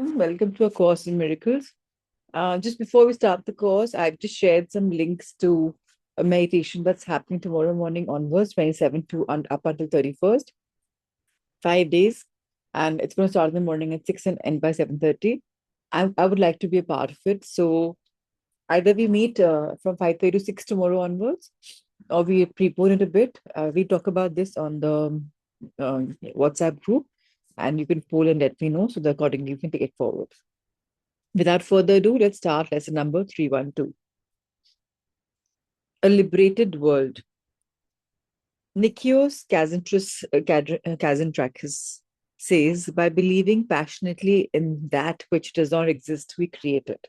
Welcome to A Course in Miracles. Just before we start the course, I've just shared some links to a meditation that's happening tomorrow morning onwards, 27 to and up until 31st, 5 days. And it's going to start in the morning at 6 and end by 7:30. I would like to be a part of it. So either we meet from 5:30 to 6 tomorrow onwards, or we prepone it a bit. We talk about this on the WhatsApp group, and you can poll and let me know so that accordingly you can take it forward. Without further ado, let's start lesson number 312. A liberated world. Nikios Kazantzakis says, by believing passionately in that which does not exist, we create it.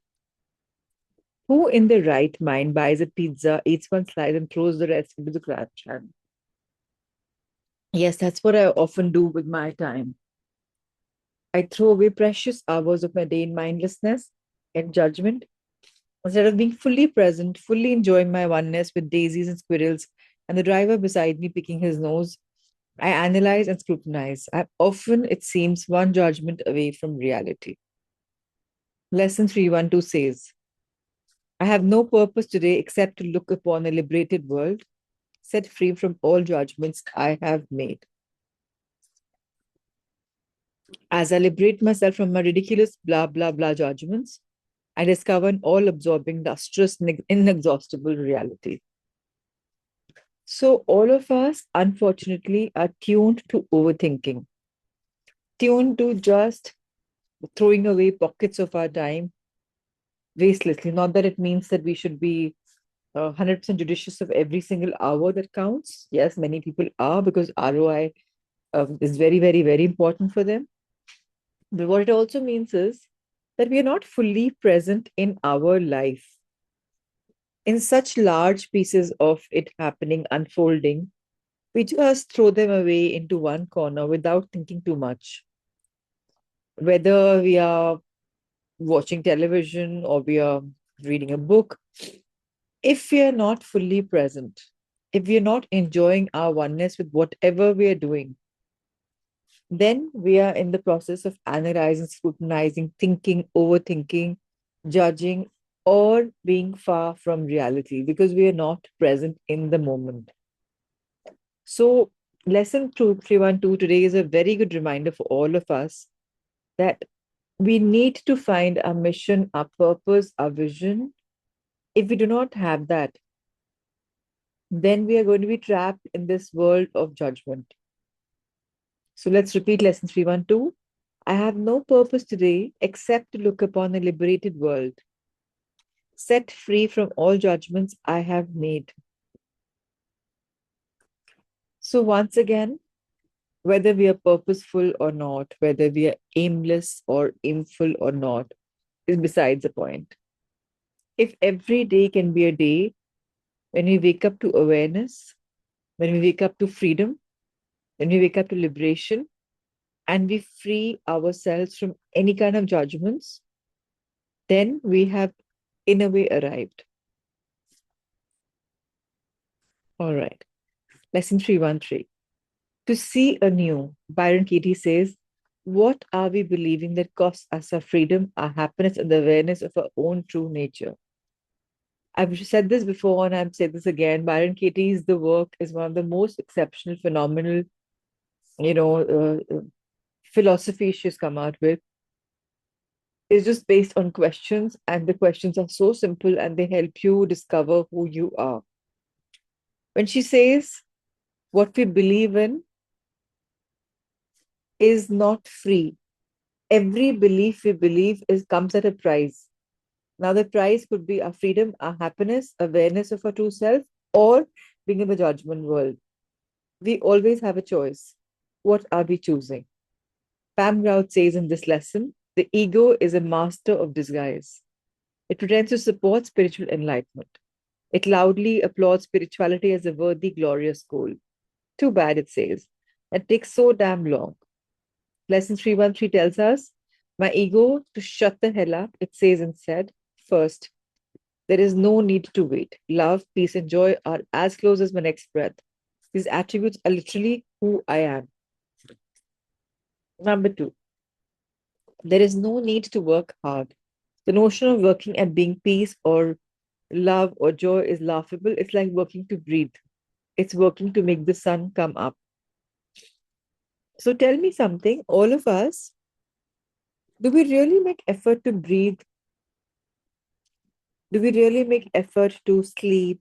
Who in their right mind buys a pizza, eats one slice, and throws the rest into the trash can? Yes, that's what I often do with my time. I throw away precious hours of my day in mindlessness and judgment instead of being fully present, fully enjoying my oneness with daisies and squirrels, and the driver beside me picking his nose. I analyze and scrutinize. I'm often, it seems, one judgment away from reality. Lesson 312 says, I have no purpose today except to look upon a liberated world, set free from all judgments I have made. As I liberate myself from my ridiculous blah blah blah judgments, I discover an all absorbing, lustrous, inexhaustible reality. So, all of us, unfortunately, are tuned to overthinking, tuned to just throwing away pockets of our time wastelessly. Not that it means that we should be 100% judicious of every single hour that counts. Yes, many people are because ROI is very, very, very important for them. But what it also means is that we are not fully present in our life. In such large pieces of it happening, unfolding, we just throw them away into one corner without thinking too much. Whether we are watching television or we are reading a book, if we are not fully present, if we are not enjoying our oneness with whatever we are doing, then we are in the process of analyzing, scrutinizing, thinking, overthinking, judging, or being far from reality because we are not present in the moment. So, lesson 312 today is a very good reminder for all of us that we need to find our mission, our purpose, our vision. If we do not have that, then we are going to be trapped in this world of judgment. So let's repeat lesson 312. I have no purpose today except to look upon a liberated world, set free from all judgments I have made. So once again, whether we are purposeful or not, whether we are aimless or aimful or not, is besides the point. If every day can be a day when we wake up to awareness, when we wake up to freedom, when we wake up to liberation, and we free ourselves from any kind of judgments, then we have, in a way, arrived. All right. Lesson 313. To see anew, Byron Katie says, what are we believing that costs us our freedom, our happiness, and the awareness of our own true nature? I've said this before and I've said this again. Byron Katie's The Work is one of the most exceptional, phenomenal, philosophy she's come out with. It's just based on questions, and the questions are so simple and they help you discover who you are. When she says, what we believe in is not free. Every belief we believe comes at a price. Now, the price could be our freedom, our happiness, awareness of our true self, or being in the judgment world. We always have a choice. What are we choosing? Pam Grout says in this lesson, the ego is a master of disguise. It pretends to support spiritual enlightenment. It loudly applauds spirituality as a worthy, glorious goal. Too bad, it says. It takes so damn long. Lesson 313 tells us, my ego to shut the hell up, it says instead, first, there is no need to wait. Love, peace, and joy are as close as my next breath. These attributes are literally who I am. Number two, There is no need to work hard. The notion of working at being peace or love or joy is laughable. It's like working to breathe. It's working to make the sun come up. So tell me something, all of us, do we really make effort to breathe? Do we really make effort to sleep?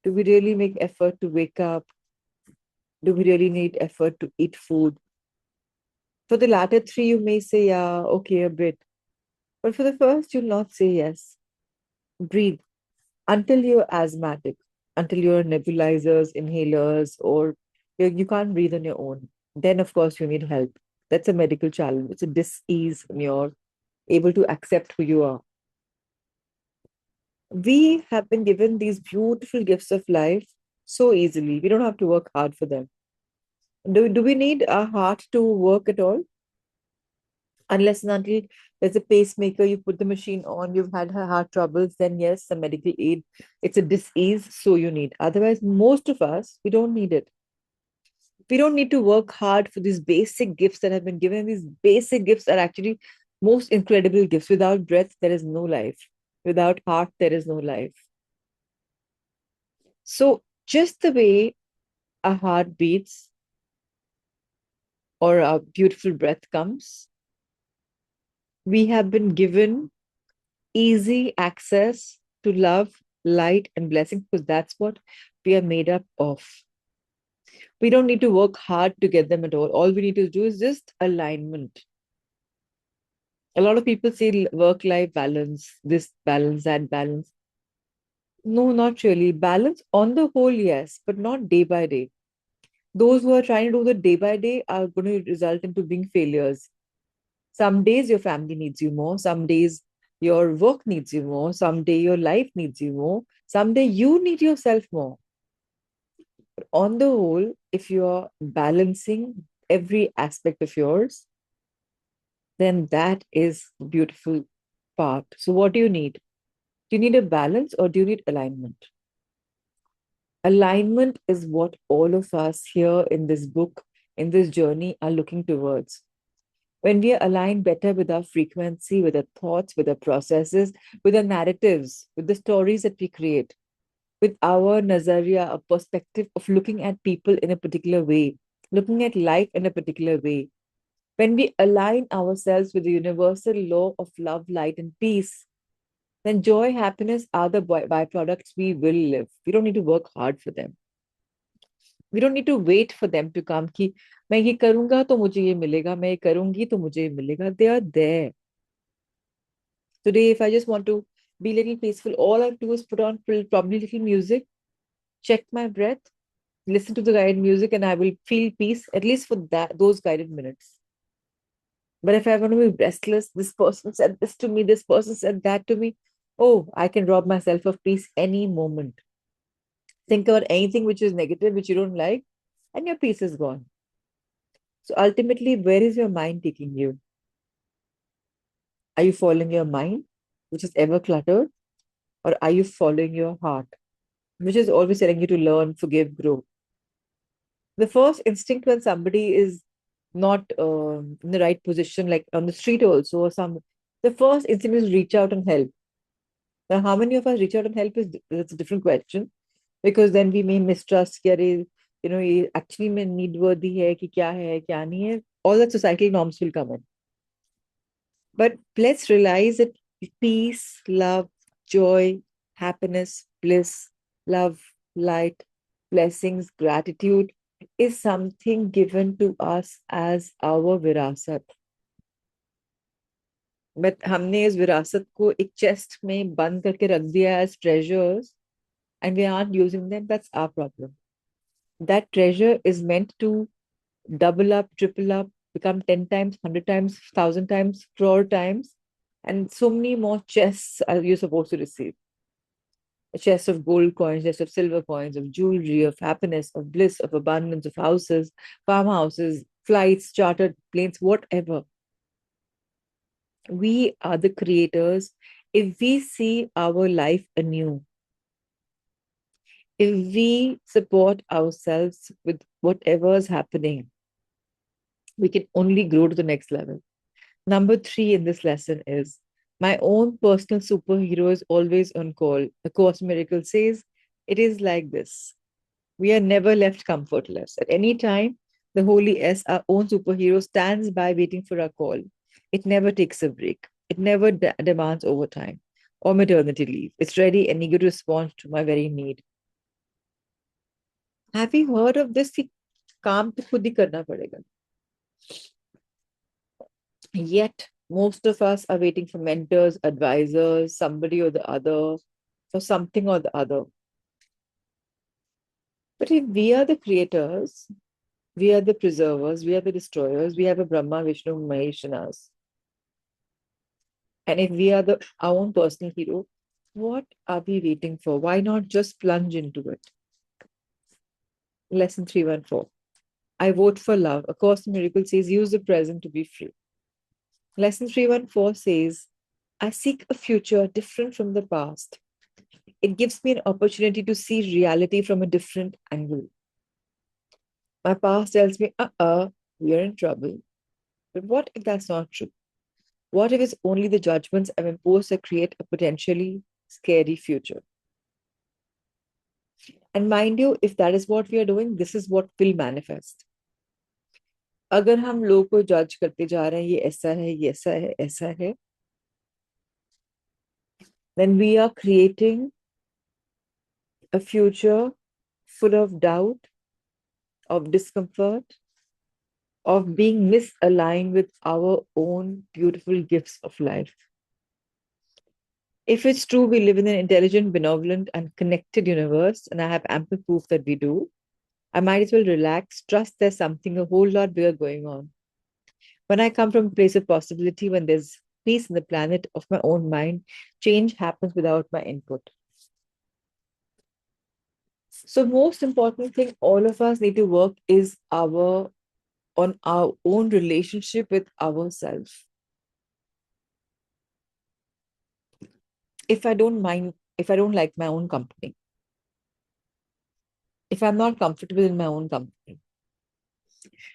Do we really make effort to wake up? Do we really need effort to eat food? For the latter three, you may say, yeah, okay, a bit. But for the first, you'll not say yes. Breathe until you're asthmatic, until you're nebulizers, inhalers, or you can't breathe on your own. Then, of course, you need help. That's a medical challenge. It's a dis-ease when you're able to accept who you are. We have been given these beautiful gifts of life so easily. We don't have to work hard for them. Do we need our heart to work at all? Unless and until there's a pacemaker, you put the machine on, you've had heart troubles, then yes, some medical aid. It's a disease, so you need. Otherwise, most of us, we don't need it. We don't need to work hard for these basic gifts that have been given. These basic gifts are actually most incredible gifts. Without breath, there is no life. Without heart, there is no life. So, just the way our heart beats or our beautiful breath comes, we have been given easy access to love, light, and blessing because that's what we are made up of. We don't need to work hard to get them at all. All we need to do is just alignment. A lot of people say work life balance, this balance, that balance. No, not really. Balance on the whole, yes, but not day by day. Those who are trying to do the day by day are going to result into being failures. Some days your family needs you more. Some days your work needs you more. Someday your life needs you more. Someday you need yourself more. But on the whole, if you're balancing every aspect of yours, then that is the beautiful part. So, what do you need? Do you need a balance or do you need alignment? Alignment is what all of us here in this book, in this journey, are looking towards. When we are aligned better with our frequency, with our thoughts, with our processes, with our narratives, with the stories that we create, with our nazaria, a perspective of looking at people in a particular way, looking at life in a particular way. When we align ourselves with the universal law of love, light, and peace, then joy, happiness are the byproducts we will live. We don't need to work hard for them. We don't need to wait for them to come कि मैं ये करूंगा तो मुझे ये मिलेगा, मैं ये करूंगी तो मुझे ये मिलेगा. They are there. Today, if I just want to be a little peaceful, all I do is put on probably little music, check my breath, listen to the guided music, and I will feel peace at least for those guided minutes. But if I want to be restless, this person said this to me, this person said that to me, oh, I can rob myself of peace any moment. Think about anything which is negative, which you don't like, and your peace is gone. So ultimately, where is your mind taking you? Are you following your mind, which is ever cluttered, or are you following your heart, which is always telling you to learn, forgive, grow? The first instinct when somebody is not in the right position, like on the street also, or the first instinct is reach out and help. Now, how many of us reach out and help is that's a different question, because then we may mistrust, कि अरे, ये actually में need worthy है कि क्या है क्या नहीं है. All that societal norms will come in. But let's realize that peace, love, joy, happiness, bliss, love, light, blessings, gratitude is something given to us as our विरासत. But हमने इस विरासत को एक chest में बंद करके रख दिया as treasures and we aren't using them. That's our problem. That treasure is meant to double up, triple up, become 10 times, 100 times, 1,000 times, crore times, and so many more chests are you supposed to receive. A chest of gold coins, chest of silver coins, of jewelry, of happiness, of bliss, of abundance, of houses, farmhouses, flights, chartered planes, whatever. We are the creators if we see our life anew. If we support ourselves with whatever is happening, we can only grow to the next level. Number three in this lesson is my own personal superhero is always on call. A Course in Miracle says it is like this. We are never left comfortless. At any time, the Holy S, our own superhero, stands by waiting for our call. It never takes a break. It never demands overtime or maternity leave. It's ready and eager to respond to my very need. Have you heard of this? कि काम तो खुद ही करना पड़ेगा. Yet, most of us are waiting for mentors, advisors, somebody or the other, for something or the other. But if we are the creators, we are the preservers, we are the destroyers, we have a Brahma, Vishnu, Mahesh in us. And if we are our own personal hero, what are we waiting for? Why not just plunge into it? Lesson 314. I vote for love. A Course in Miracles says use the present to be free. Lesson 314 says, I seek a future different from the past. It gives me an opportunity to see reality from a different angle. My past tells me, we are in trouble. But what if that's not true? What if it's only the judgments I've imposed that create a potentially scary future? And mind you, if that is what we are doing, this is what will manifest. अगर हम लोग को जज करते जा रहे हैं ये ऐसा है ये ऐसा है ऐसा है, then we are creating a future full of doubt, of discomfort, of being misaligned with our own beautiful gifts of life. If it's true we live in an intelligent, benevolent, and connected universe, and I have ample proof that we do, I might as well relax, trust there's something a whole lot bigger going on. When I come from a place of possibility, when there's peace in the planet of my own mind, change happens without my input. So, most important thing all of us need to work is on our own relationship with ourselves. If I don't mind, if I don't like my own company, if I'm not comfortable in my own company,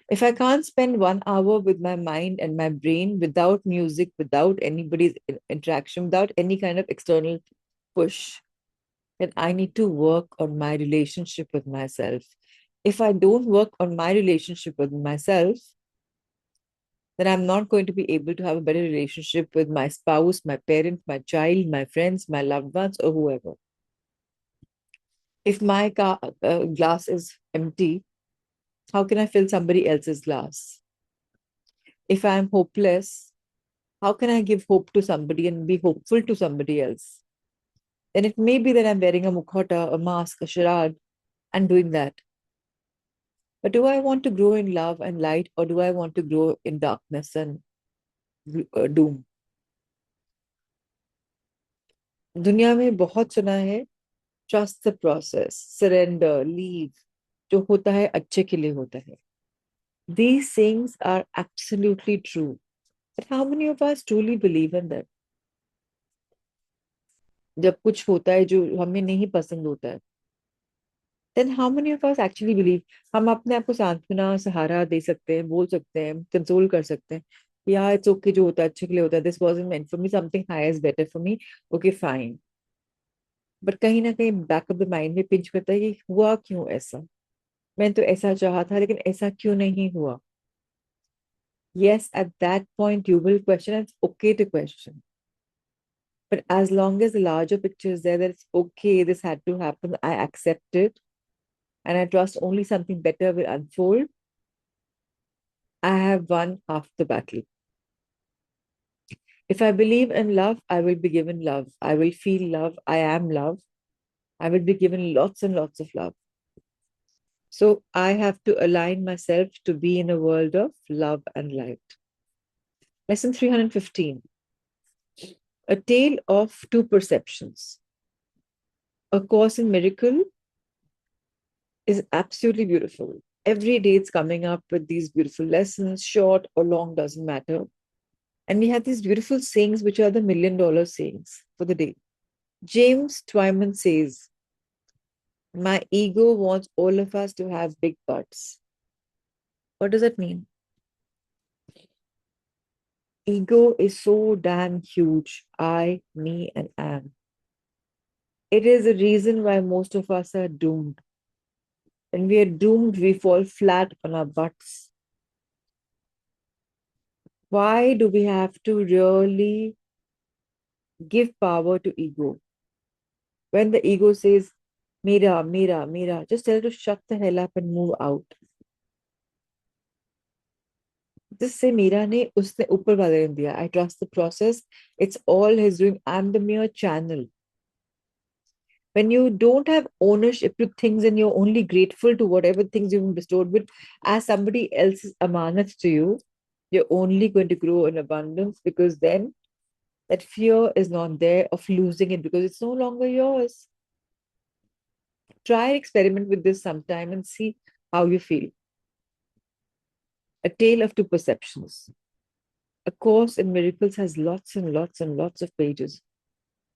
if I can't spend 1 hour with my mind and my brain without music, without anybody's interaction, without any kind of external push, then I need to work on my relationship with myself. If I don't work on my relationship with myself, then I'm not going to be able to have a better relationship with my spouse, my parent, my child, my friends, my loved ones, or whoever. If my glass is empty, how can I fill somebody else's glass? If I'm hopeless, how can I give hope to somebody and be hopeful to somebody else? Then it may be that I'm wearing a mukhota, a mask, a charade, and doing that. But do I want to grow in love and light, or do I want to grow in darkness and doom? दुनिया में बहुत सुना है trust the process, surrender, leave. जो होता है अच्छे के लिए होता है. These things are absolutely true. But how many of us truly believe in them? जब कुछ होता है जो हमें नहीं पसंद होता है, then how many of us actually believe? हम अपने आप को सांत्वना, सहारा दे सकते हैं, बोल सकते हैं, कंसोल कर सकते हैं. Yeah, it's okay, जो होता है अच्छे के लिए होता है. This wasn't meant for me. Something higher is better for me. Okay, fine. But कहीं ना कहीं बैक ऑफ द माइंड में पिंच करता है कि हुआ क्यों ऐसा, मैंने तो ऐसा चाहा था लेकिन ऐसा क्यों नहीं हुआ. Yes, at that point you will question, and it's okay to question, but as long as the larger picture is there, that it's okay, this had to happen, I accept it, and I trust only something better will unfold, I have won half the battle. If I believe in love, I will be given love, I will feel love, I am love, I will be given lots and lots of love. So I have to align myself to be in a world of love and light. Lesson 315. A tale of two perceptions. A Course in Miracle is absolutely beautiful. Every day it's coming up with these beautiful lessons, short or long, doesn't matter. And we have these beautiful sayings, which are the $1,000,000 sayings for the day. James Twyman says, my ego wants all of us to have big butts. What does that mean? Ego is so damn huge. I, me, and am. It is the reason why most of us are doomed. When we are doomed, we fall flat on our butts. Why do we have to really give power to ego? When the ego says, Mira, Mira, Mira, just tell it to shut the hell up and move out. जिससे मीरा ने उसने ऊपर वाले ने दिया. I trust the process. It's all his doing. I'm the mere channel. When you don't have ownership to things and you're only grateful to whatever things you've been bestowed with as somebody else's amanat to you, you're only going to grow in abundance, because then that fear is not there of losing it because it's no longer yours. Try and experiment with this sometime and see how you feel. A Tale of Two Perceptions. A Course in Miracles has lots and lots and lots of pages,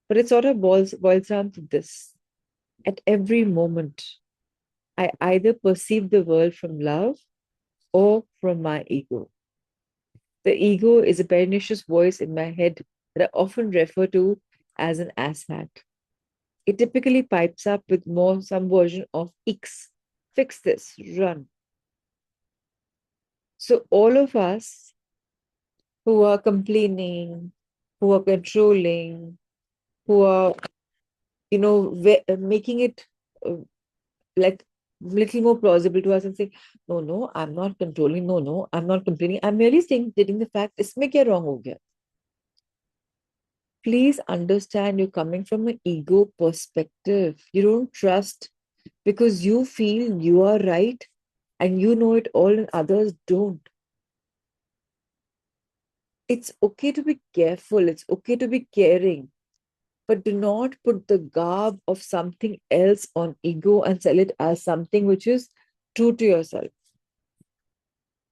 but it sort of boils down to this. At every moment, I either perceive the world from love or from my ego. The ego is a pernicious voice in my head that I often refer to as an asshat. It typically pipes up with some version of X. Fix this, run. So all of us who are complaining, who are controlling, who are, making it uh, like little more plausible to us and say, no, no, I'm not controlling. No, no, I'm not complaining. I'm merely stating the fact, isme kya wrong ho gaya? Please understand you're coming from an ego perspective. You don't trust because you feel you are right and you know it all and others don't. It's okay to be careful. It's okay to be caring. But do not put the garb of something else on ego and sell it as something which is true to yourself.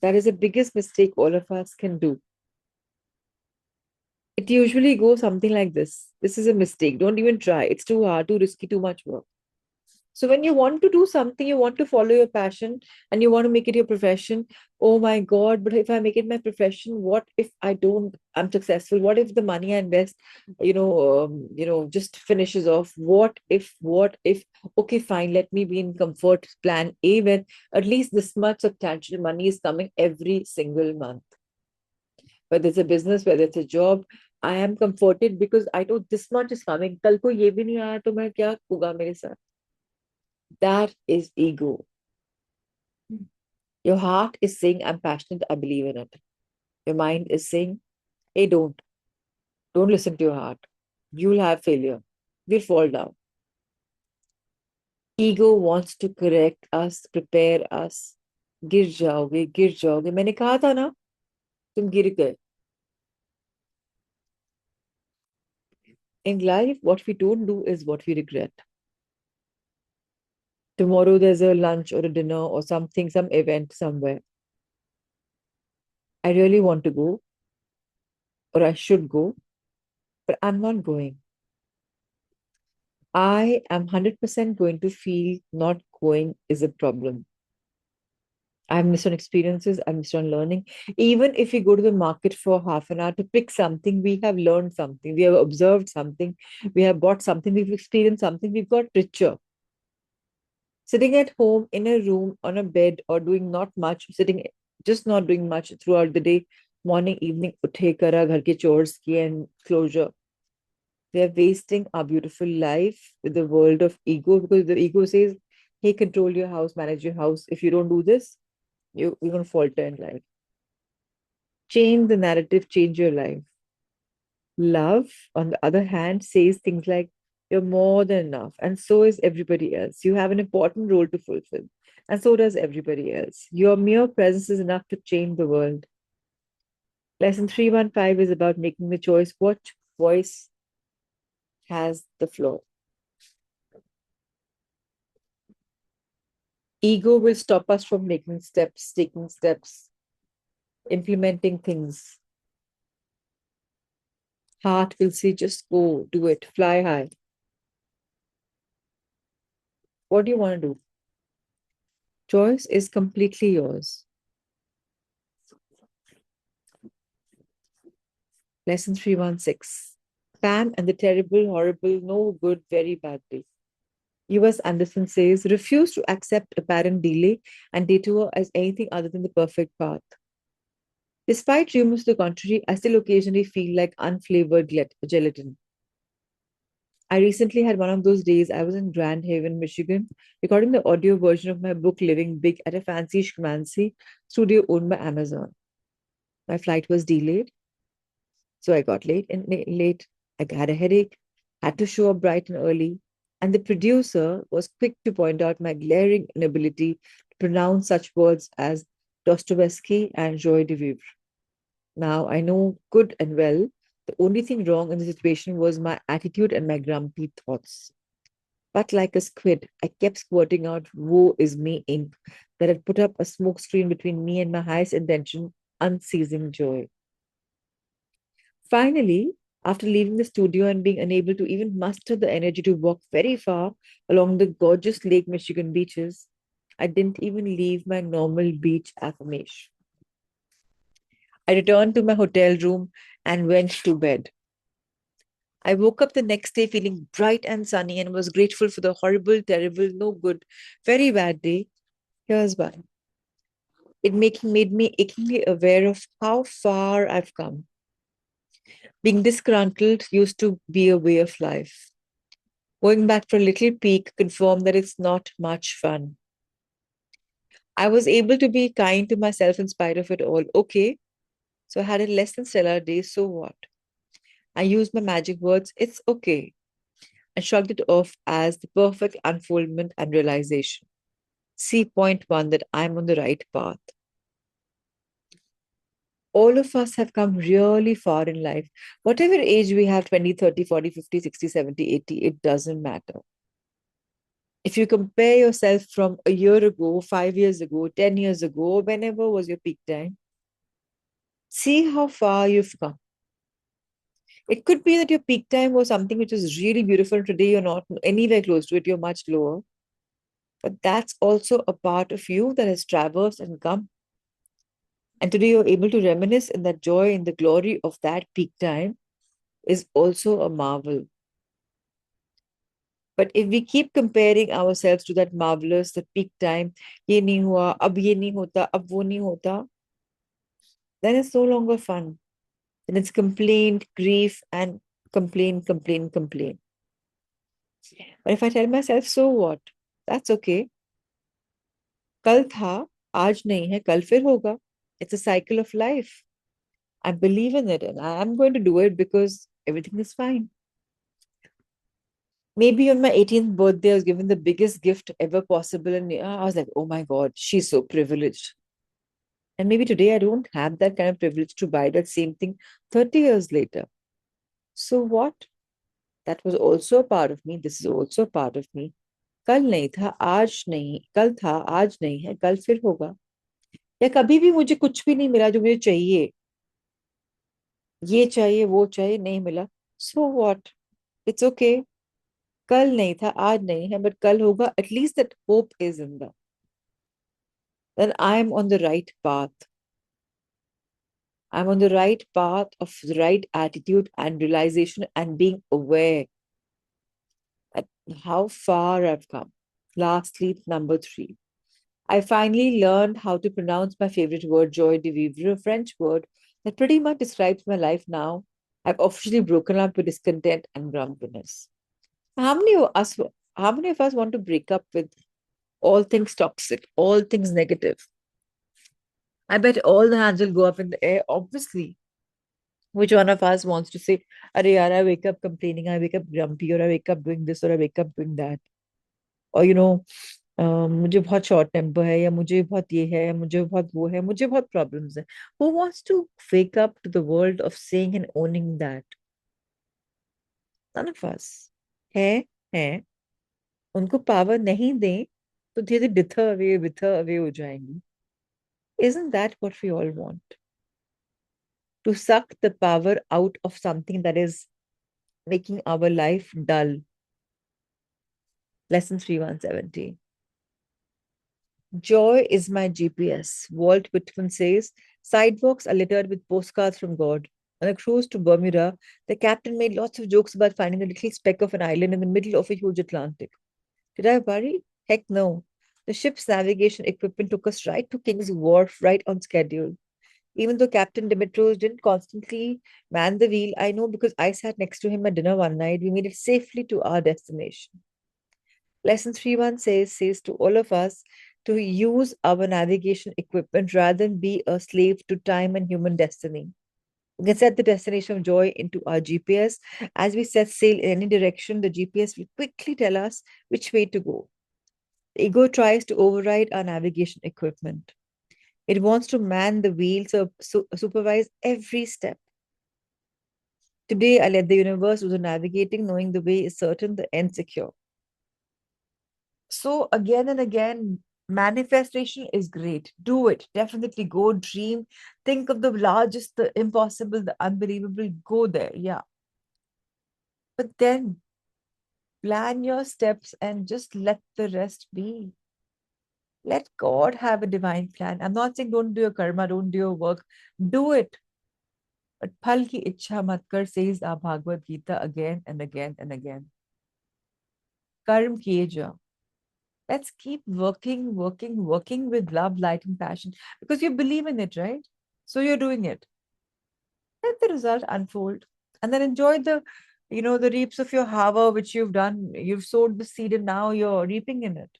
That is the biggest mistake all of us can do. It usually goes something like this. This is a mistake. Don't even try. It's too hard, too risky, too much work. So when you want to do something, you want to follow your passion and you want to make it your profession. Oh my God, but if I make it my profession, what if I don't, I'm successful? What if the money I invest, just finishes off? What if, okay, fine, let me be in comfort plan A, where at least this much substantial money is coming every single month. Whether it's a business, whether it's a job, I am comforted because I know this much is coming. कल को ये भी नहीं आया तो मैं क्या होगा मेरे साथ? That is ego. Your heart is saying, I'm passionate, I believe in it. Your mind is saying, hey, don't listen to your heart. You'll have failure. You'll fall down. Ego wants to correct us, prepare us. गिर जाओगे, गिर जाओगे. मैंने कहा था ना, तुम गिर गए. In life, what we don't do is what we regret. Tomorrow there's a lunch or a dinner or something, some event somewhere. I really want to go, or I should go, but I'm not going. I am 100% going to feel not going is a problem. I've missed on experiences, I've missed on learning. Even if we go to the market for half an hour to pick something, we have learned something, we have observed something, we have bought something, we've experienced something, we've got richer. Sitting at home in a room on a bed or doing not much, just not doing much throughout the day, morning, evening, uthe kara, ghar ke chores kiye and closure. We are wasting our beautiful life with the world of ego because the ego says, hey, control your house, manage your house. If you don't do this, you're going to falter in life. Change the narrative, change your life. Love, on the other hand, says things like, you're more than enough, and so is everybody else. You have an important role to fulfill, and so does everybody else. Your mere presence is enough to change the world. Lesson 315 is about making the choice. What voice has the floor? Ego will stop us from making steps, taking steps, implementing things. Heart will say, just go, do it, fly high. What do you want to do? Choice is completely yours. Lesson 316. Pam and the terrible, horrible, no good, very bad day. U.S. Anderson says, refuse to accept apparent delay and detour as anything other than the perfect path. Despite rumors to the contrary, I still occasionally feel like unflavored gelatin. I recently had one of those days. I was in Grand Haven, Michigan, recording the audio version of my book Living Big at a fancy schmancy studio owned by Amazon. My flight was delayed, so I got late. I had a headache, had to show up bright and early, and the producer was quick to point out my glaring inability to pronounce such words as Dostoevsky and joie de vivre. Now I know good and well the only thing wrong in the situation was my attitude and my grumpy thoughts. But like a squid, I kept squirting out woe is me ink that had put up a smoke screen between me and my highest intention, unceasing joy. Finally, after leaving the studio and being unable to even muster the energy to walk very far along the gorgeous Lake Michigan beaches, I didn't even leave my normal beach affirmation. I returned to my hotel room and went to bed. I woke up the next day feeling bright and sunny and was grateful for the horrible, terrible, no good, very bad day. Here's why. Made me achingly aware of how far I've come. Being disgruntled used to be a way of life. Going back for a little peek confirmed that it's not much fun. I was able to be kind to myself in spite of it all. Okay, so I had a less than stellar day, so what? I used my magic words, it's okay, and shrugged it off as the perfect unfoldment and realization. See point one that I'm on the right path. All of us have come really far in life. Whatever age we have 20, 30, 40, 50, 60, 70, 80, it doesn't matter. If you compare yourself from a year ago, 5 years ago, 10 years ago, whenever was your peak time, see how far you've come. It could be that your peak time was something which is really beautiful. Today, you're not anywhere close to it, you're much lower. But that's also a part of you that has traversed and come. And today, you're able to reminisce in that joy, in the glory of that peak time is also a marvel. But if we keep comparing ourselves to that marvelous, that peak time, ye nahi hua, ab ye nahi hota, ab wo nahi hota, then it's no longer fun. Then it's complaint, grief, and complain. But if I tell myself, so what? That's okay. कल था, आज नहीं है, कल फिर होगा. It's a cycle of life. I believe in it and I am going to do it because everything is fine. Maybe on my 18th birthday, I was given the biggest gift ever possible. And I was like, oh my God, she's so privileged. And maybe today I don't have that kind of privilege to buy that same thing 30 years later. So what? That was also a part of me. This is also a part of me. कल नहीं था, आज नहीं, कल था, आज नहीं है, कल फिर होगा. या कभी भी मुझे कुछ भी नहीं मिला जो मुझे चाहिए, ये चाहिए, वो चाहिए, नहीं मिला. So what? It's okay. कल नहीं था, आज नहीं है, but कल होगा. At least that hope is in there. Then I'm on the right path. I'm on the right path of the right attitude and realization and being aware at how far I've come. Lastly, number three. I finally learned how to pronounce my favorite word, joie de vivre, a French word that pretty much describes my life now. I've officially broken up with discontent and grumpiness. How many of us, how many of us want to break up with all things toxic, all things negative? I bet all the hands will go up in the air, obviously. Which one of us wants to say, Arey yaar, I wake up complaining, I wake up grumpy, or I wake up doing this, or I wake up doing that? Or, मुझे बहुत short temper है या मुझे बहुत ये है मुझे बहुत वो है मुझे बहुत प्रॉब्लम्स है. Who wants to wake up to the world of saying and owning that? None of us. है उनको पावर नहीं दें तो धीरे धीरे wither away हो जाएंगी. Isn't that what we all want? To suck the power out of something that is making our life dull. Lesson 3170. Joy is my GPS. Walt Whitman says, sidewalks are littered with postcards from God. On a cruise to Bermuda, the captain made lots of jokes about finding a little speck of an island in the middle of a huge Atlantic. Did I worry? Heck no. The ship's navigation equipment took us right to King's Wharf, right on schedule. Even though Captain Dimitrios didn't constantly man the wheel, I know because I sat next to him at dinner one night, we made it safely to our destination. Lesson 3.1 says to all of us to use our navigation equipment rather than be a slave to time and human destiny. We can set the destination of joy into our GPS. As we set sail in any direction, the GPS will quickly tell us which way to go. The ego tries to override our navigation equipment. It wants to man the wheel, supervise every step. Today, I let the universe do the navigating, knowing the way is certain, the end secure. So, again and again, manifestation is great. Do it. Definitely go dream. Think of the largest, the impossible, the unbelievable. Go there. Yeah. But then plan your steps and just let the rest be. Let God have a divine plan. I'm not saying don't do your karma, don't do your work. Do it. But phal ki ichha mat kar, says our Bhagavad Gita again and again and again. Karm kiye ja. Let's keep working, working, working with love, light, and passion because you believe in it, right? So you're doing it. Let the result unfold and then enjoy the reaps of your hava, which you've done. You've sowed the seed and now you're reaping in it.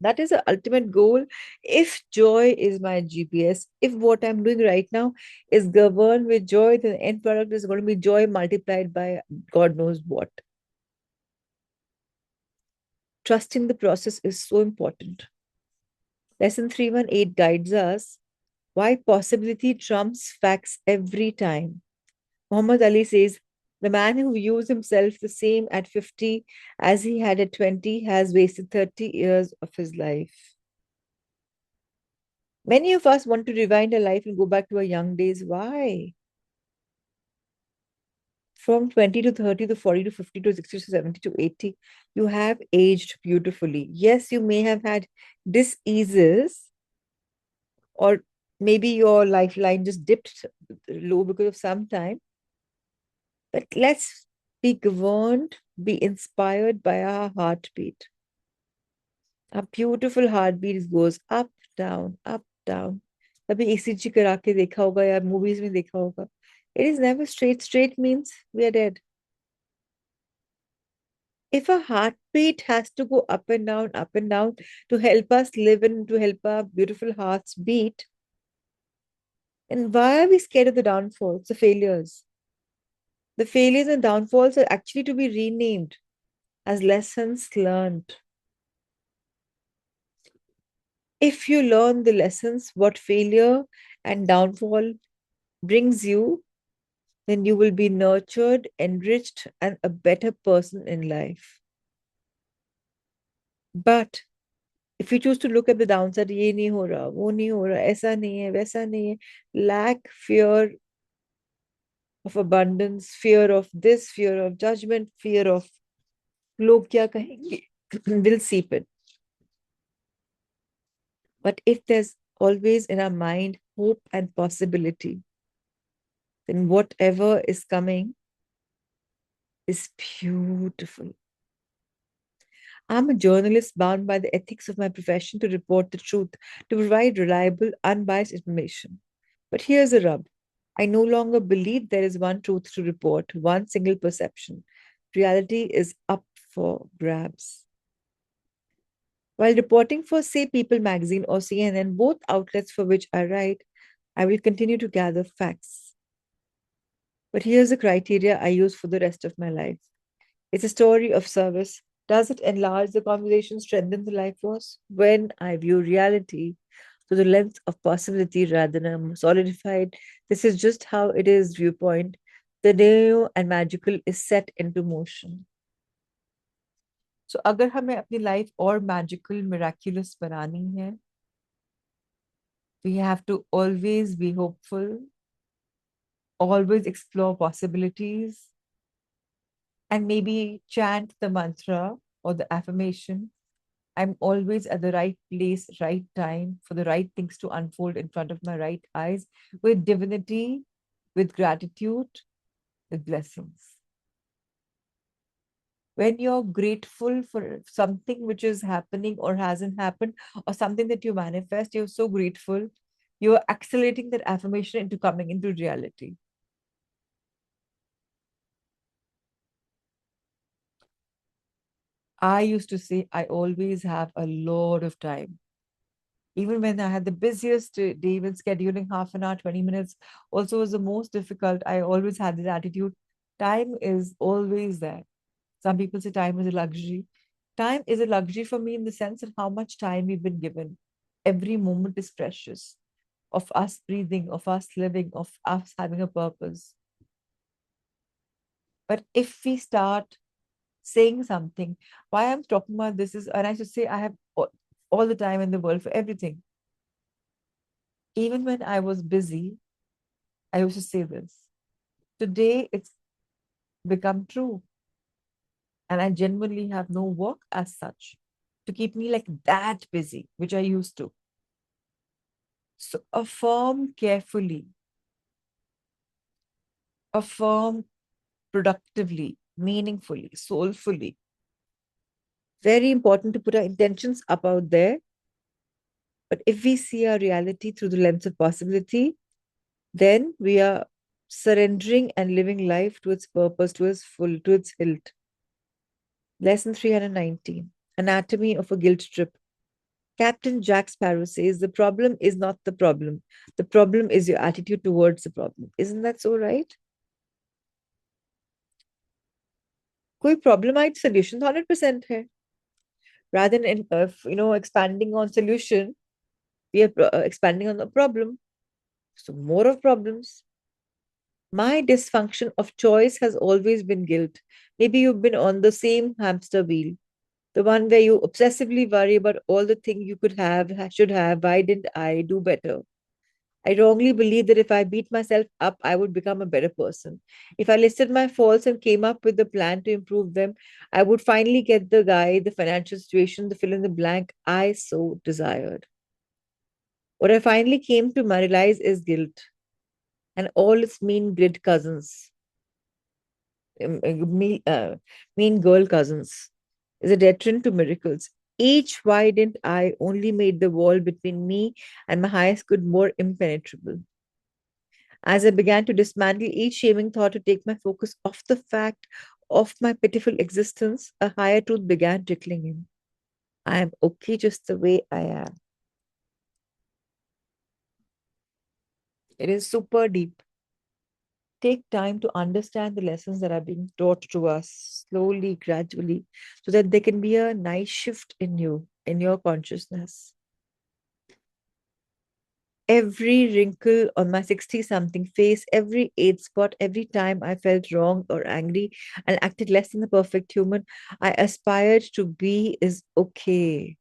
That is the ultimate goal. If joy is my GPS, if what I'm doing right now is governed with joy, then the end product is going to be joy multiplied by God knows what. Trusting the process is so important. Lesson 318 guides us why possibility trumps facts every time. Muhammad Ali says, the man who views himself the same at 50 as he had at 20 has wasted 30 years of his life. Many of us want to rewind our life and go back to our young days. Why? From 20 to 30 to 40 to 50 to 60 to 70 to 80, you have aged beautifully. Yes, you may have had diseases, or maybe your lifeline just dipped low because of some time. But let's be governed, be inspired by our heartbeat. Our beautiful heartbeat goes up, down, up, down. कभी ECG करा के देखा होगा या movies में देखा होगा. It is never straight. Straight means we are dead. If a heartbeat has to go up and down to help us live and to help our beautiful hearts beat, then why are we scared of the downfalls, the failures? The failures and downfalls are actually to be renamed as lessons learned. If you learn the lessons, what failure and downfall brings you, then you will be nurtured, enriched, and a better person in life. But if you choose to look at the downside, ये नहीं हो रहा, वो नहीं हो रहा, ऐसा नहीं है, वैसा नहीं है, lack, fear of abundance, fear of this, fear of judgment, fear of लोग क्या कहेंगे, will seep in. But if there's always in our mind hope and possibility, then whatever is coming is beautiful. I'm a journalist bound by the ethics of my profession to report the truth, to provide reliable, unbiased information. But here's the rub. I no longer believe there is one truth to report, one single perception. Reality is up for grabs. While reporting for, say, People magazine or CNN, both outlets for which I write, I will continue to gather facts. But here's the criteria I use for the rest of my life. It's a story of service. Does it enlarge the conversation, strengthen the life force? When I view reality through the lens of possibility rather than a solidified, this is just how it is viewpoint, the new and magical is set into motion. So अगर हमें अपनी life और magical, miraculous बनानी है, we have to always be hopeful, always explore possibilities, and maybe chant the mantra or the affirmation I'm always at the right place, right time for the right things to unfold in front of my right eyes with divinity, with gratitude, with blessings. When you're grateful for something which is happening or hasn't happened, or something that you manifest, you're so grateful, you're accelerating that affirmation into coming into reality. I used to say, I always have a lot of time. Even when I had the busiest day, even scheduling half an hour, 20 minutes also was the most difficult. I always had this attitude time is always there. Some people say time is a luxury. Time is a luxury for me in the sense of how much time we've been given. Every moment is precious of us breathing, of us living, of us having a purpose. But if we start saying something, why I'm talking about this is, and I should say, I have all the time in the world for everything. Even when I was busy, I used to say this. Today, it's become true. And I genuinely have no work as such to keep me like that busy, which I used to. So affirm carefully, affirm productively, meaningfully, soulfully. Very important to put our intentions up out there. But if we see our reality through the lens of possibility, then we are surrendering and living life to its purpose, to its full, to its hilt. Lesson 319, Anatomy of a Guilt Trip. Captain Jack Sparrow says the problem is not the problem. The problem is your attitude towards the problem. Isn't that so right? कोई problematic solution 100% है. Rather than expanding on solution, we are expanding on the problem. So more of problems. My dysfunction of choice has always been guilt. Maybe you've been on the same hamster wheel, the one where you obsessively worry about all the things you could have, should have, why didn't I do better? I wrongly believed that if I beat myself up, I would become a better person. If I listed my faults and came up with a plan to improve them, I would finally get the guy, the financial situation, the fill in the blank I so desired. What I finally came to realize is guilt and all its mean grid cousins, mean girl cousins, is a deterrent to miracles. Each why didn't I only made the wall between me and my highest good more impenetrable. As I began to dismantle each shaming thought to take my focus off the fact of my pitiful existence, a higher truth began trickling in. I am okay just the way I am. It is super deep. Take time to understand the lessons that are being taught to us slowly, gradually, so that there can be a nice shift in you, in your consciousness. Every wrinkle on my 60 something face, every age spot, every time I felt wrong or angry and acted less than the perfect human I aspired to be is okay.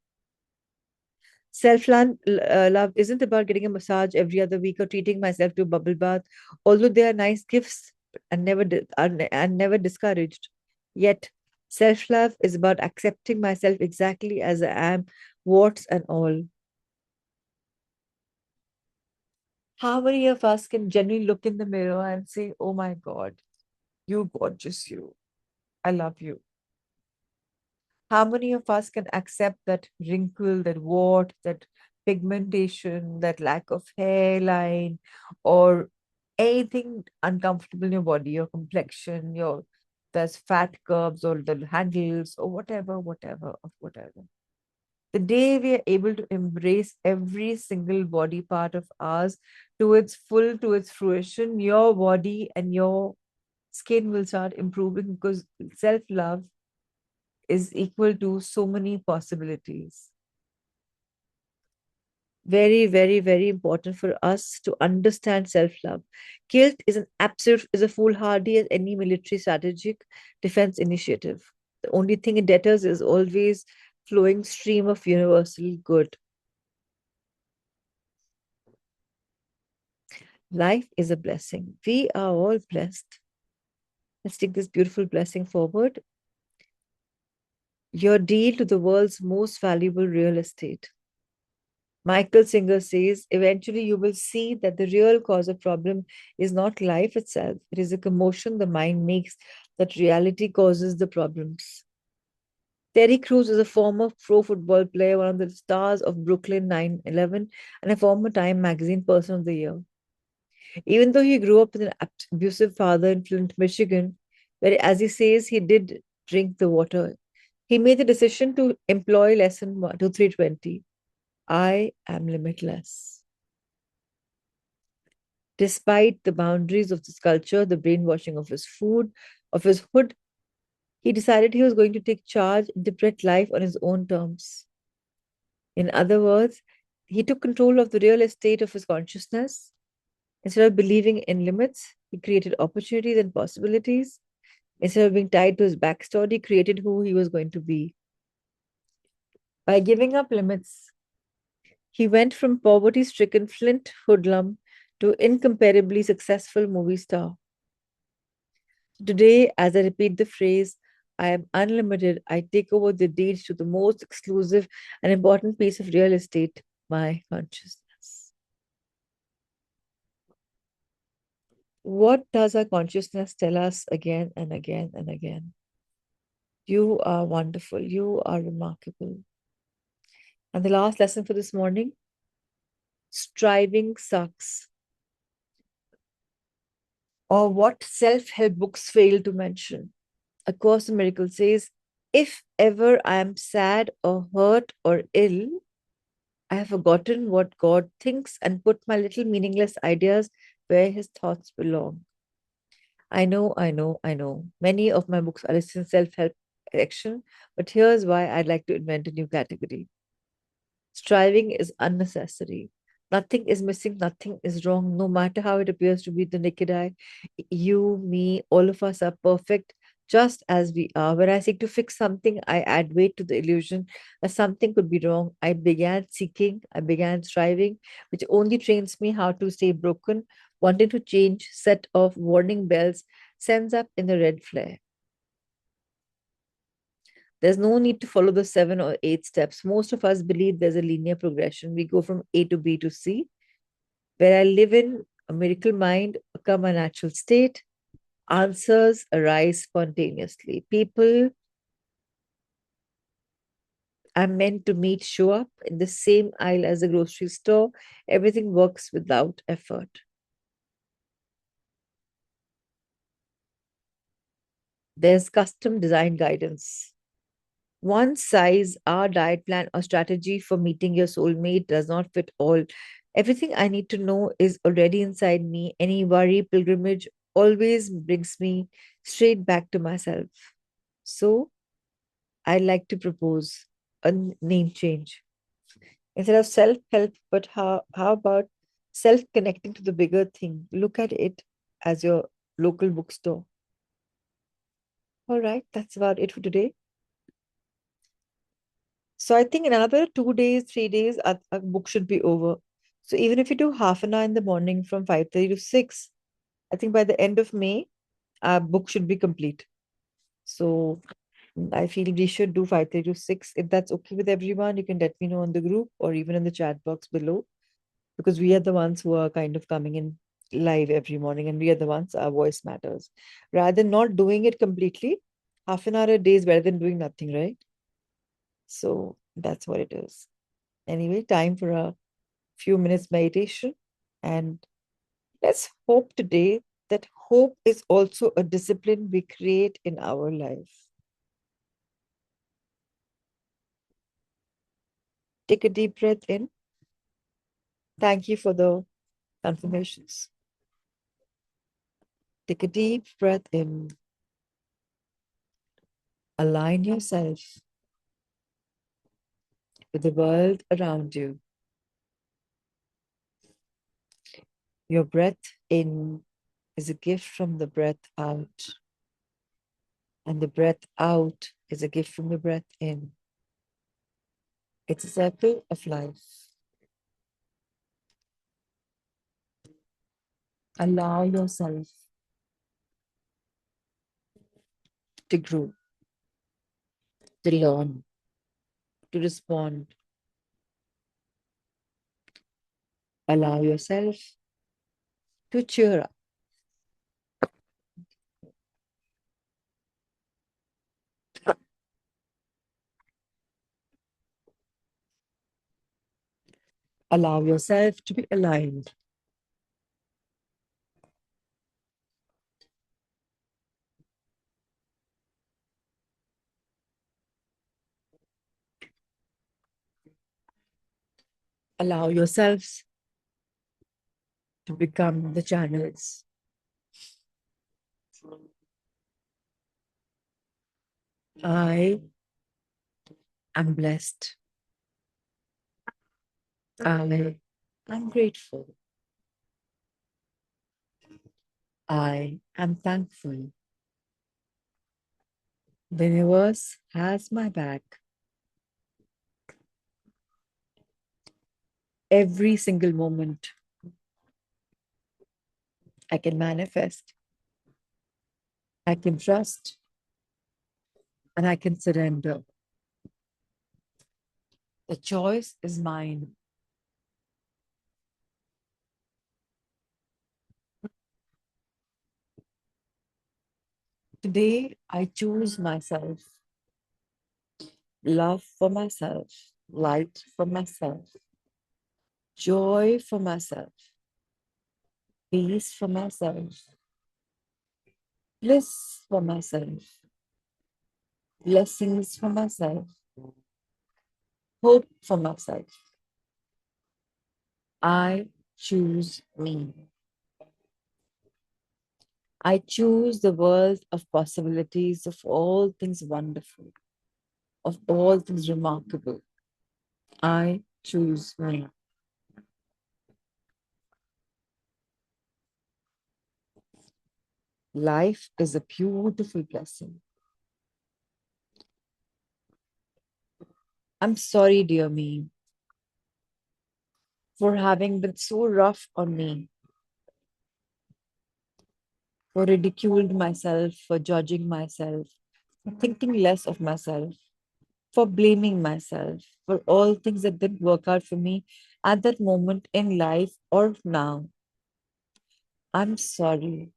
Self love isn't about getting a massage every other week or treating myself to a bubble bath, although they are nice gifts and never discouraged. Yet, self love is about accepting myself exactly as I am, warts and all. How many of us can genuinely look in the mirror and say, oh my God, you gorgeous, you. I love you. How many of us can accept that wrinkle, that wart, that pigmentation, that lack of hairline, or anything uncomfortable in your body, your complexion, your there's fat curves or the handles or whatever. The day we are able to embrace every single body part of ours to its full, to its fruition, your body and your skin will start improving because self love is equal to so many possibilities. Very, very, very important for us to understand self love. Guilt is an absolute, is a foolhardy as any military strategic defense initiative. The only thing it deterrs is always flowing stream of universal good. Life is a blessing. We are all blessed. Let's take this beautiful blessing forward. your deal to the world's most valuable real estate. Michael Singer says, eventually you will see that the real cause of problem is not life itself. It is a commotion the mind makes that reality causes the problems. Terry Crews is a former pro football player, one of the stars of Brooklyn 9/11, and a former Time magazine Person of the Year. Even though he grew up with an abusive father in Flint, Michigan, where, as he says, he did drink the water, he made the decision to employ lesson 2320. I am limitless. Despite the boundaries of this culture, the brainwashing of his food, of his hood, he decided he was going to take charge, interpret life on his own terms. In other words, he took control of the real estate of his consciousness. Instead of believing in limits, he created opportunities and possibilities. Instead of being tied to his backstory, he created who he was going to be. By giving up limits, he went from poverty stricken Flint hoodlum to incomparably successful movie star. Today, as I repeat the phrase, I am unlimited, I take over the deeds to the most exclusive and important piece of real estate, my consciousness. What does our consciousness tell us again and again and again? You are wonderful. You are remarkable. And the last lesson for this morning, striving sucks. Or what self help books fail to mention. A Course in Miracles says, if ever I am sad or hurt or ill, I have forgotten what God thinks and put my little meaningless ideas where his thoughts belong. I know. Many of my books are listed in self help action, but here's why I'd like to invent a new category. Striving is unnecessary. Nothing is missing, nothing is wrong, no matter how it appears to be the naked eye. You, me, all of us are perfect just as we are. When I seek to fix something, I add weight to the illusion that something could be wrong. I began seeking, I began striving, which only trains me how to stay broken. Wanting to change, set off warning bells, sends up in the red flare. There's no need to follow the 7 or 8 steps. Most of us believe there's a linear progression. We go from A to B to C, where I live in a miracle mind, become a natural state. Answers arise spontaneously. People I'm meant to meet show up in the same aisle as the grocery store. Everything works without effort. There's custom design guidance. One size, our diet plan or strategy for meeting your soulmate does not fit all. Everything I need to know is already inside me. Any worry, pilgrimage always brings me straight back to myself. So I'd like to propose a name change. Instead of self help, but how about self connecting to the bigger thing? Look at it as your local bookstore. All right, that's about it for today. So I think in another 2 days, 3 days, a book should be over. So even if you do half an hour in the morning from 5:30 to 6, I think by the end of May, our book should be complete. So I feel we should do 5:30 to 6. If that's okay with everyone, you can let me know on the group or even in the chat box below, because we are the ones who are kind of coming in live every morning and we are the ones, our voice matters. Rather than not doing it completely, half an hour a day is better than doing nothing, right? So that's what it is. Anyway, time for a few minutes meditation. And let's hope today that hope is also a discipline we create in our life. Take a deep breath in. Thank you for the confirmations. Take a deep breath in. Align yourself with the world around you. Your breath in is a gift from the breath out, and the breath out is a gift from the breath in. It's a circle of life. Allow yourself to grow. to learn, to respond. Allow yourself to cheer up. Allow yourself to be aligned. Allow yourselves to become the channels. I am blessed. I am grateful. I am thankful. The universe has my back. Every single moment I can manifest, I can trust, and I can surrender. The choice is mine. Today, I choose myself, love for myself, light for myself, joy for myself, peace for myself, bliss for myself, blessings for myself, hope for myself. I choose me. I choose the world of possibilities, of all things wonderful, of all things remarkable. I choose me. Life is a beautiful blessing. I'm sorry, dear me, for having been so rough on me, for ridiculed myself, for judging myself, for thinking less of myself, for blaming myself for all things that didn't work out for me at that moment in life or now. I'm sorry.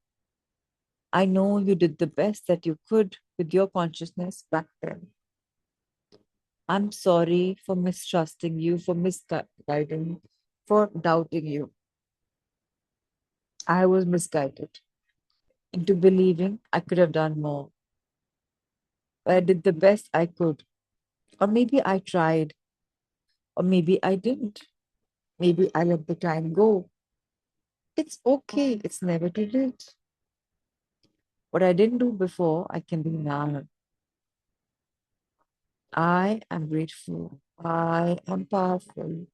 I know you did the best that you could with your consciousness back then. I'm sorry for mistrusting you, for misguiding, for doubting you. I was misguided into believing I could have done more. But I did the best I could. Or maybe I tried, or maybe I didn't. Maybe I let the time go. It's okay, it's never too late. What I didn't do before, I can do now. I am grateful. I am powerful.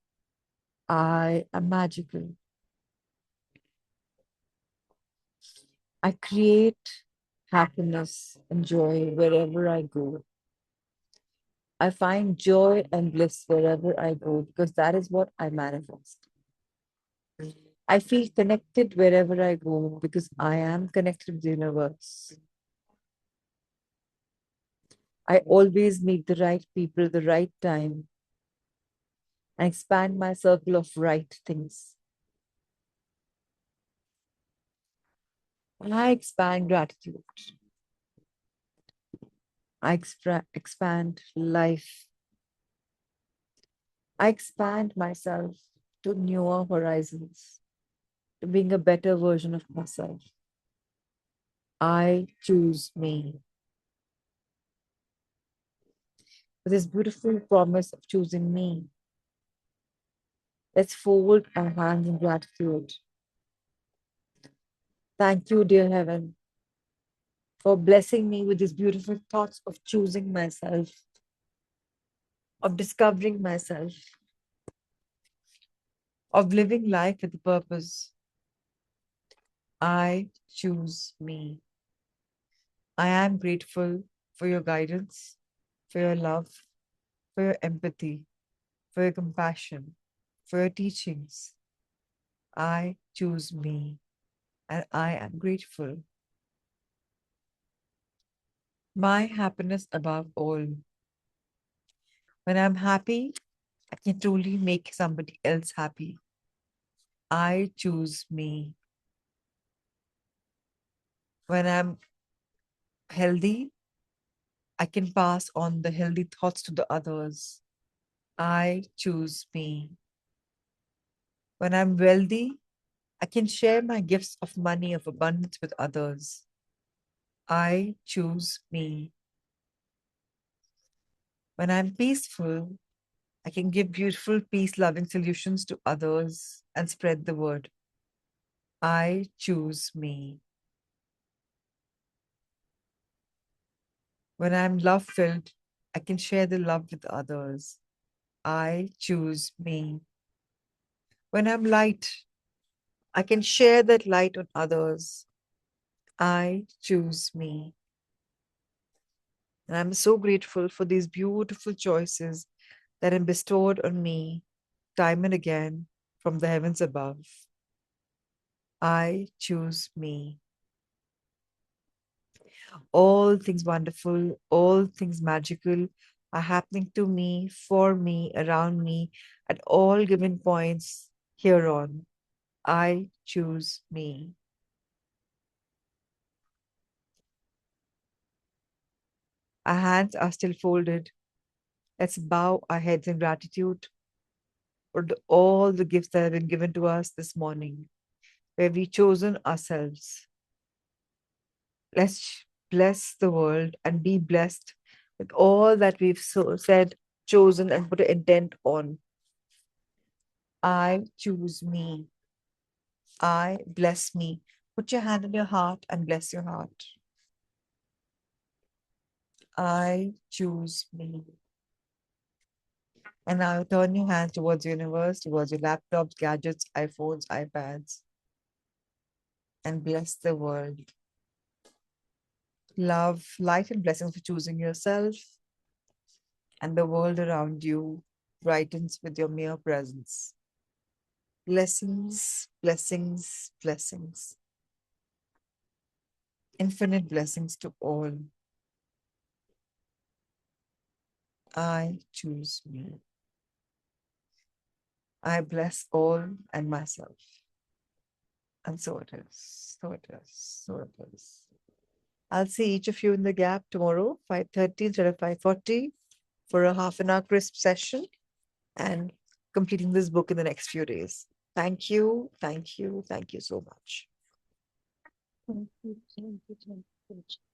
I am magical. I create happiness and joy wherever I go. I find joy and bliss wherever I go because that is what I manifest. I feel connected wherever I go because I am connected with the universe. I always meet the right people at the right time and expand my circle of right things. I expand gratitude. Expand life. I expand myself to newer horizons, to being a better version of myself. I choose me. With this beautiful promise of choosing me, let's fold our hands in gratitude. Thank you, dear heaven, for blessing me with these beautiful thoughts of choosing myself, of discovering myself, of living life with a purpose. I choose me. I am grateful for your guidance, for your love, for your empathy, for your compassion, for your teachings. I choose me and I am grateful. My happiness above all. When I'm happy, I can truly make somebody else happy. I choose me. When I'm healthy, I can pass on the healthy thoughts to the others. I choose me. When I'm wealthy, I can share my gifts of money of abundance with others. I choose me. When I'm peaceful, I can give beautiful, peace loving solutions to others and spread the word. I choose me. When I'm love filled, I can share the love with others. I choose me. When I'm light, I can share that light on others. I choose me. And I'm so grateful for these beautiful choices that are bestowed on me time and again from the heavens above. I choose me. All things wonderful, all things magical are happening to me, for me, around me, at all given points here on. I choose me. Our hands are still folded. Let's bow our heads in gratitude for all the gifts that have been given to us this morning, where we've chosen ourselves. Let's bless the world and be blessed with all that we've said, chosen, and put an intent on. I choose me. I bless me. Put your hand on your heart and bless your heart. I choose me. And now turn your hands towards the universe, towards your laptops, gadgets, iPhones, iPads, and bless the world. Love, light, and blessings for choosing yourself, and the world around you brightens with your mere presence. Blessings, blessings, blessings. Infinite blessings to all. I choose me. I bless all and myself. And so it is. So it is. So it is. I'll see each of you in the gap tomorrow, 5:30 instead of 5:40, for a half an hour crisp session and completing this book in the next few days. Thank you. Thank you. Thank you so much. Thank you. Thank you. Thank you.